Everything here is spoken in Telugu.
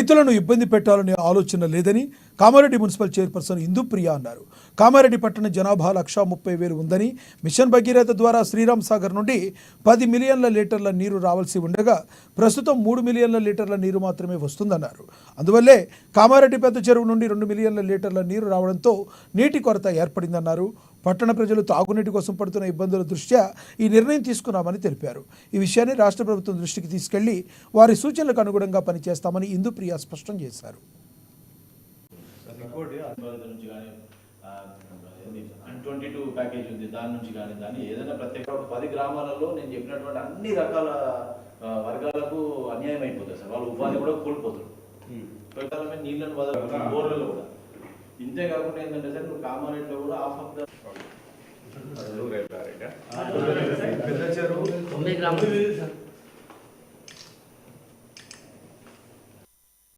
రైతులను ఇబ్బంది పెట్టాలనే ఆలోచన లేదని కామారెడ్డి మున్సిపల్ చైర్పర్సన్ ఇందుప్రియ అన్నారు. కామారెడ్డి పట్టణ జనాభా 1,30,000 ఉందని మిషన్ భగీరథ ద్వారా శ్రీరామ్ సాగర్ నుండి 10 మిలియన్ల లీటర్ల నీరు రావాల్సి ఉండగా ప్రస్తుతం 3 మిలియన్ల లీటర్ల నీరు మాత్రమే వస్తుందన్నారు. అందువల్లే కామారెడ్డి పెద్ద చెరువు నుండి 2 మిలియన్ల లీటర్ల నీరు రావడంతో నీటి కొరత ఏర్పడిందన్నారు. పట్టణ ప్రజలు తాగునీటి కోసం పడుతున్న ఇబ్బందుల దృష్ట్యా ఈ నిర్ణయం తీసుకున్నామని తెలిపారు. ఈ విషయాన్ని రాష్ట్ర ప్రభుత్వం దృష్టికి తీసుకెళ్లి వారి సూచనలకు అనుగుణంగా పనిచేస్తామని ఇందుప్రియ స్పష్టం చేశారు. 22 ప్యాకేజ్ ఉంది, దాని నుంచి కానీ దాన్ని ఏదైనా ప్రత్యేక 10 గ్రామాలలో నేను చెప్పినటువంటి అన్ని రకాల వర్గాలకు అన్యాయం అయిపోతుంది సార్. వాళ్ళు ఉపాధి కూడా కోల్పోతారు. ప్రకారమే నీళ్ళను వదలకుండా బోర్లలో కూడా ఇంతే కాకుండా ఏంటంటే సార్ ఇప్పుడు కామారెడ్డిలో కూడా ఆఫ్ ఆఫ్ ద